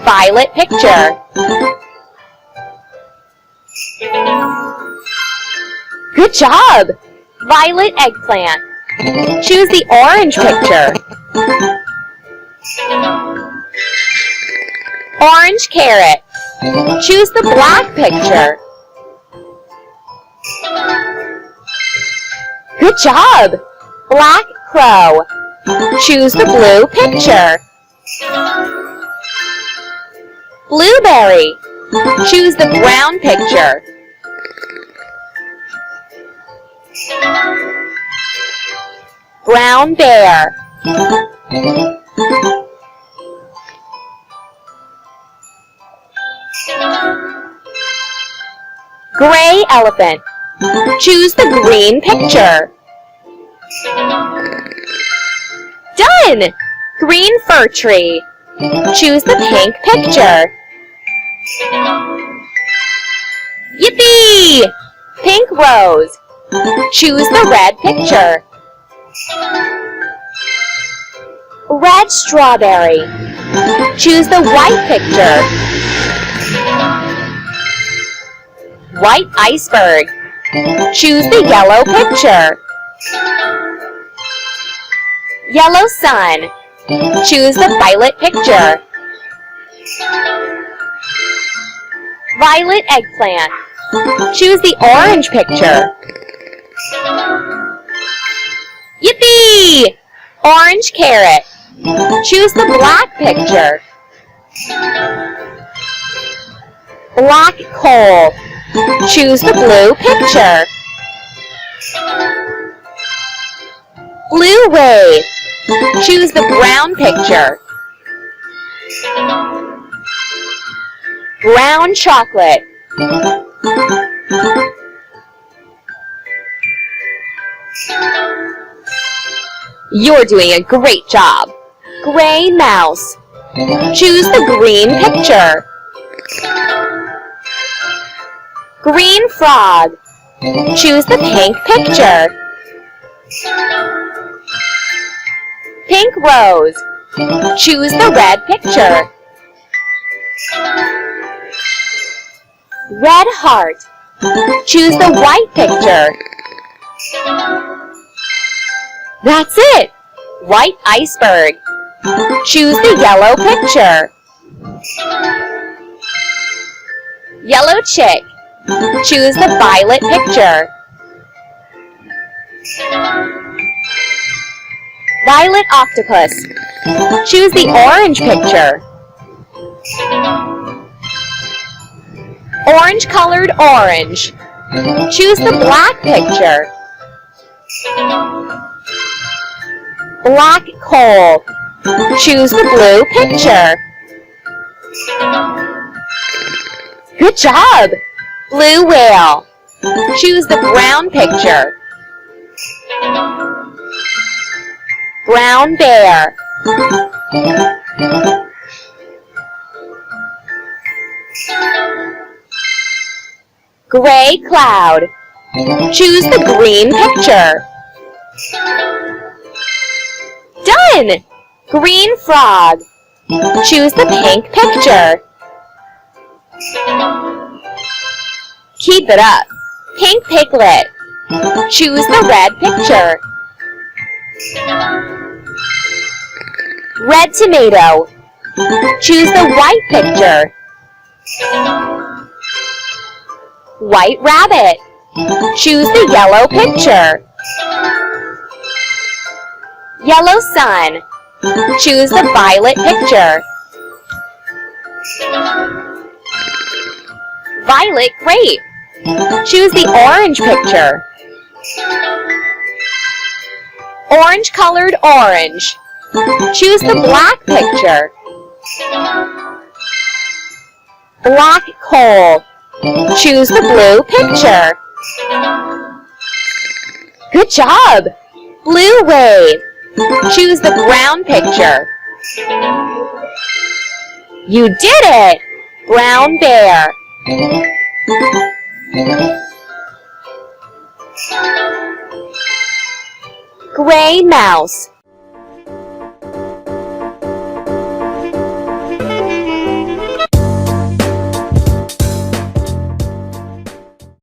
violet picture. Good job! Violet eggplant. Choose the orange picture. Orange carrot. Choose the black picture. Good job! Black crow. Choose the blue picture. Blueberry. Choose the brown picture. Brown bear. Gray elephant. Choose the green picture. Done! Green fir tree. Choose the pink picture. Yippee! Pink rose. Choose the red picture. Red strawberry. Choose the white picture. White iceberg. Choose the yellow picture. Yellow sun. Choose the violet picture. Violet eggplant. Choose the orange picture. Yippee! Orange carrot. Choose the black picture. Black coal. Choose the blue picture. Blue wave. Choose the brown picture. Brown chocolate. You're doing a great job. Gray mouse. Choose the green picture. Green frog. Choose the pink picture. Pink rose. Choose the red picture. Red heart. Choose the white picture. That's it! White iceberg. Choose the yellow picture. Yellow chick. Choose the violet picture. Violet octopus. Choose the orange picture. Orange colored orange. Choose the black picture. Black coal. Choose the blue picture. Good job! Blue whale. Choose the brown picture. Brown bear. Gray cloud. Choose the green picture. Done! Green frog. Choose the pink picture. Keep it up. Pink piglet. Choose the red picture. Red tomato. Choose the white picture. White rabbit. Choose the yellow picture. Yellow sun. Choose the violet picture. Violet grape. Choose the orange picture. Orange colored orange. Choose the black picture. Black coal. Choose the blue picture. Good job! Blue wave. Choose the brown picture. You did it! Brown bear. Gray mouse.